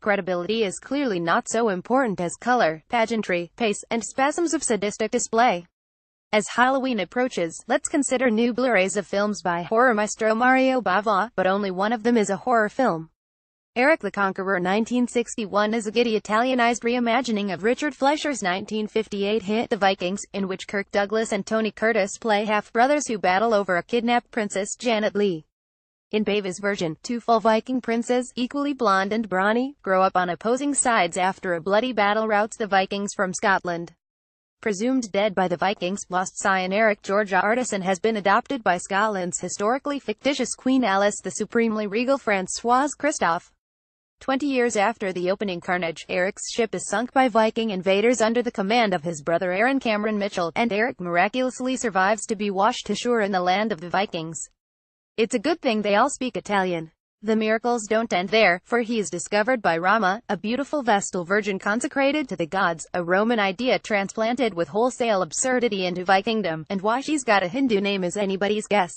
Credibility is clearly not so important as color, pageantry, pace, and spasms of sadistic display. As Halloween approaches, let's consider new Blu-rays of films by horror maestro Mario Bava, but only one of them is a horror film. Eric the Conqueror 1961 is a giddy Italianized reimagining of Richard Fleischer's 1958 hit The Vikings, in which Kirk Douglas and Tony Curtis play half-brothers who battle over a kidnapped Princess Janet Leigh. In Bava's version, two full Viking princes, equally blonde and brawny, grow up on opposing sides after a bloody battle routs the Vikings from Scotland. Presumed dead by the Vikings, lost scion Eric George Artisan has been adopted by Scotland's historically fictitious Queen Alice, the supremely regal Françoise Christophe. 20 years after the opening carnage, Eric's ship is sunk by Viking invaders under the command of his brother Aaron Cameron Mitchell, and Eric miraculously survives to be washed ashore in the land of the Vikings. It's a good thing they all speak Italian. The miracles don't end there, for he is discovered by Rama, a beautiful Vestal virgin consecrated to the gods, a Roman idea transplanted with wholesale absurdity into Vikingdom, and why she's got a Hindu name is anybody's guess.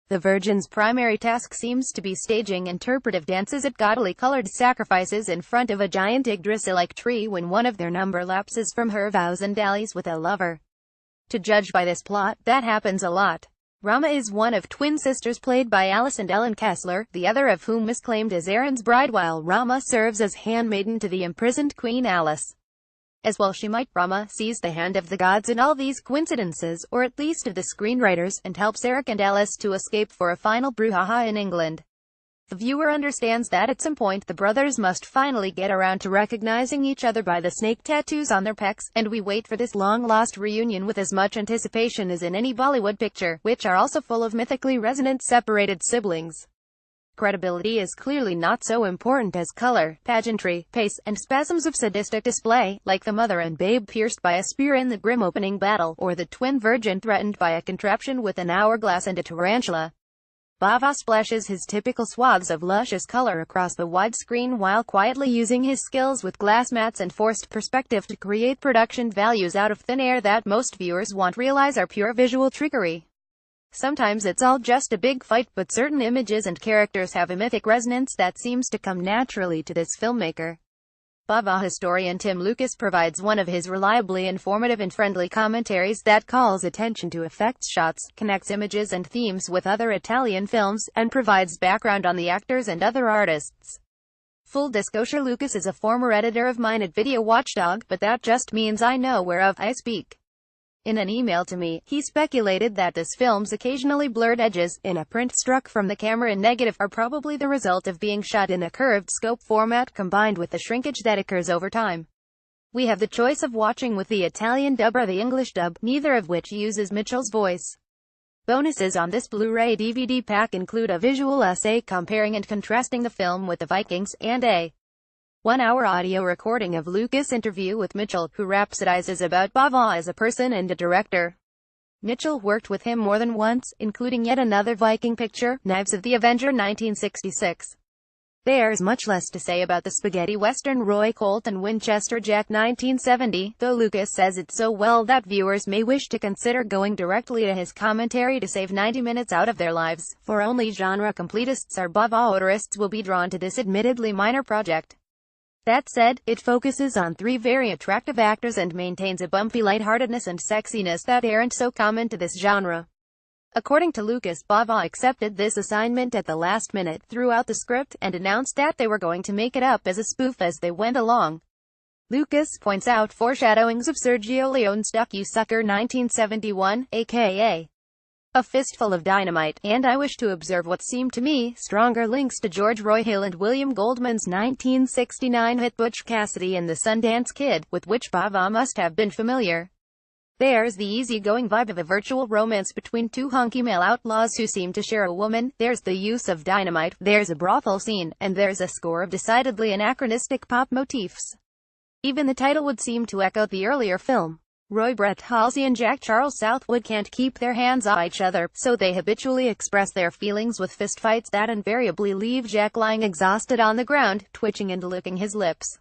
The Virgin's primary task seems to be staging interpretive dances at gaudily colored sacrifices in front of a giant Yggdrasil-like tree when one of their number lapses from her vows and dallies with a lover. To judge by this plot, that happens a lot. Rama is one of twin sisters played by Alice and Ellen Kessler, the other of whom is claimed as Aaron's bride while Rama serves as handmaiden to the imprisoned Queen Alice. As well she might, Rama sees the hand of the gods in all these coincidences, or at least of the screenwriters, and helps Eric and Alice to escape for a final brouhaha in England. The viewer understands that at some point the brothers must finally get around to recognizing each other by the snake tattoos on their pecs, and we wait for this long-lost reunion with as much anticipation as in any Bollywood picture, which are also full of mythically resonant separated siblings. Credibility is clearly not so important as color, pageantry, pace, and spasms of sadistic display, like the mother and babe pierced by a spear in the grim opening battle, or the twin virgin threatened by a contraption with an hourglass and a tarantula. Bava splashes his typical swaths of luscious color across the widescreen while quietly using his skills with glass mats and forced perspective to create production values out of thin air that most viewers won't realize are pure visual trickery. Sometimes it's all just a big fight, but certain images and characters have a mythic resonance that seems to come naturally to this filmmaker. Bava historian Tim Lucas provides one of his reliably informative and friendly commentaries that calls attention to effects shots, connects images and themes with other Italian films, and provides background on the actors and other artists. Full disclosure: Lucas is a former editor of mine at Video Watchdog, but that just means I know whereof I speak. In an email to me, he speculated that this film's occasionally blurred edges, in a print struck from the camera in negative, are probably the result of being shot in a curved scope format combined with the shrinkage that occurs over time. We have the choice of watching with the Italian dub or the English dub, neither of which uses Mitchell's voice. Bonuses on this Blu-ray DVD pack include a visual essay comparing and contrasting the film with The Vikings, and a 1-hour audio recording of Lucas' interview with Mitchell, who rhapsodizes about Bava as a person and a director. Mitchell worked with him more than once, including yet another Viking picture, Knives of the Avenger 1966. There's much less to say about the spaghetti western Roy Colt and Winchester Jack 1970, though Lucas says it so well that viewers may wish to consider going directly to his commentary to save 90 minutes out of their lives, for only genre completists or Bava-odorists will be drawn to this admittedly minor project. That said, it focuses on three very attractive actors and maintains a bumpy lightheartedness and sexiness that aren't so common to this genre. According to Lucas, Bava accepted this assignment at the last minute, threw out the script, and announced that they were going to make it up as a spoof as they went along. Lucas points out foreshadowings of Sergio Leone's Duck You Sucker 1971, aka A Fistful of Dynamite, and I wish to observe what seemed to me stronger links to George Roy Hill and William Goldman's 1969 hit Butch Cassidy and the Sundance Kid, with which Bava must have been familiar. There's the easygoing vibe of a virtual romance between two hunky male outlaws who seem to share a woman, there's the use of dynamite, there's a brothel scene, and there's a score of decidedly anachronistic pop motifs. Even the title would seem to echo the earlier film. Roy Brett Halsey and Jack Charles Southwood can't keep their hands off each other, so they habitually express their feelings with fistfights that invariably leave Jack lying exhausted on the ground, twitching and licking his lips.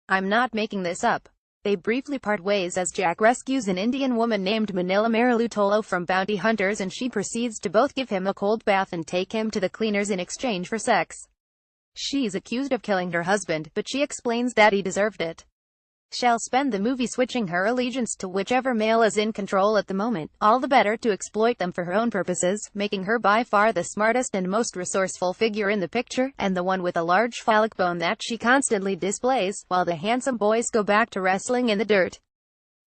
I'm not making this up. They briefly part ways as Jack rescues an Indian woman named Manila Marilutolo from bounty hunters, and she proceeds to both give him a cold bath and take him to the cleaners in exchange for sex. She's accused of killing her husband, but she explains that he deserved it. She'll spend the movie switching her allegiance to whichever male is in control at the moment, all the better to exploit them for her own purposes, making her by far the smartest and most resourceful figure in the picture, and the one with a large phallic bone that she constantly displays, while the handsome boys go back to wrestling in the dirt.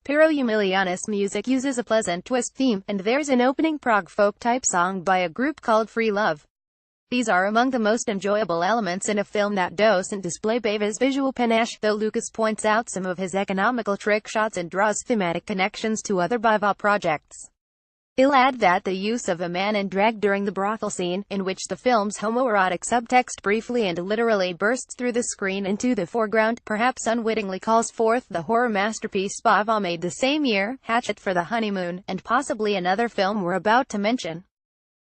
Pero Humilianis music uses a pleasant twist theme, and there's an opening prog folk-type song by a group called Free Love. These are among the most enjoyable elements in a film that doesn't display Beva's visual panache, though Lucas points out some of his economical trick shots and draws thematic connections to other Bava projects. He'll add that the use of a man in drag during the brothel scene, in which the film's homoerotic subtext briefly and literally bursts through the screen into the foreground, perhaps unwittingly calls forth the horror masterpiece Bava made the same year, Hatchet for the Honeymoon, and possibly another film we're about to mention.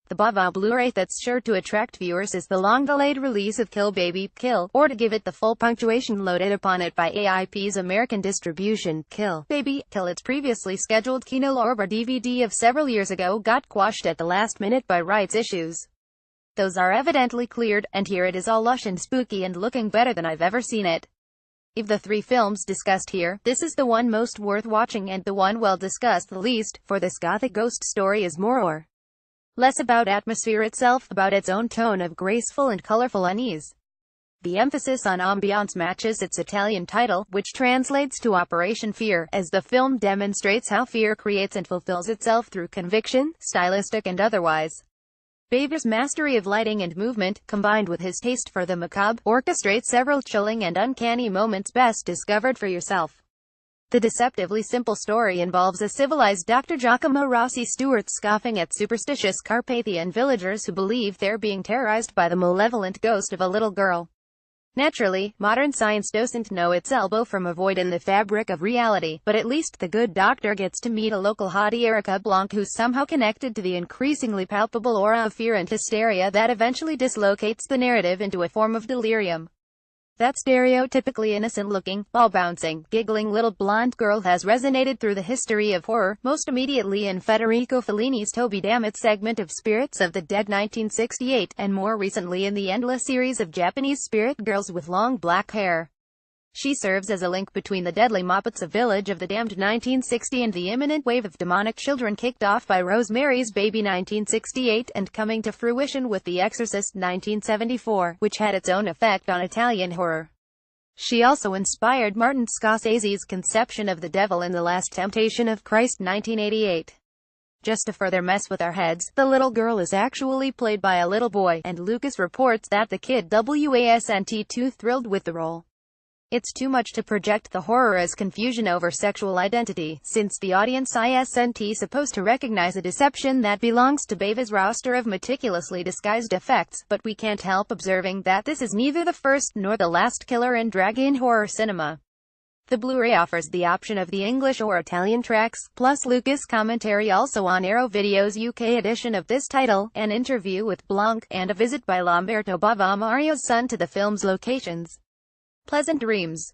The Bava Blu-ray that's sure to attract viewers is the long-delayed release of Kill Baby, Kill, or to give it the full punctuation loaded upon it by AIP's American distribution, Kill Baby, Kill. Its previously scheduled Kino Lorber DVD of several years ago got quashed at the last minute by rights issues. Those are evidently cleared, and here it is all lush and spooky and looking better than I've ever seen it. Of the three films discussed here, this is the one most worth watching and the one well discussed the least, for this gothic ghost story is more or less about atmosphere itself, about its own tone of graceful and colorful unease. The emphasis on ambiance matches its Italian title, which translates to Operation Fear, as the film demonstrates how fear creates and fulfills itself through conviction, stylistic and otherwise. Bava's mastery of lighting and movement, combined with his taste for the macabre, orchestrates several chilling and uncanny moments best discovered for yourself. The deceptively simple story involves a civilized Dr. Giacomo Rossi Stewart scoffing at superstitious Carpathian villagers who believe they're being terrorized by the malevolent ghost of a little girl. Naturally, modern science doesn't know its elbow from a void in the fabric of reality, but at least the good doctor gets to meet a local hottie, Erica Blanc, who's somehow connected to the increasingly palpable aura of fear and hysteria that eventually dislocates the narrative into a form of delirium. That stereotypically innocent-looking, ball-bouncing, giggling little blonde girl has resonated through the history of horror, most immediately in Federico Fellini's Toby Dammit segment of Spirits of the Dead 1968, and more recently in the endless series of Japanese spirit girls with long black hair. She serves as a link between the deadly Muppets of Village of the Damned 1960 and the imminent wave of demonic children kicked off by Rosemary's Baby 1968 and coming to fruition with The Exorcist 1974, which had its own effect on Italian horror. She also inspired Martin Scorsese's conception of the devil in The Last Temptation of Christ 1988. Just to further mess with our heads, the little girl is actually played by a little boy, and Lucas reports that the kid wasn't too thrilled with the role. It's too much to project the horror as confusion over sexual identity, since the audience isn't supposed to recognize a deception that belongs to Bava's roster of meticulously disguised effects, but we can't help observing that this is neither the first nor the last killer in drag in horror cinema. The Blu-ray offers the option of the English or Italian tracks, plus Lucas commentary also on Arrow Video's UK edition of this title, an interview with Blanc, and a visit by Lamberto Bava, Mario's son, to the film's locations. Pleasant dreams.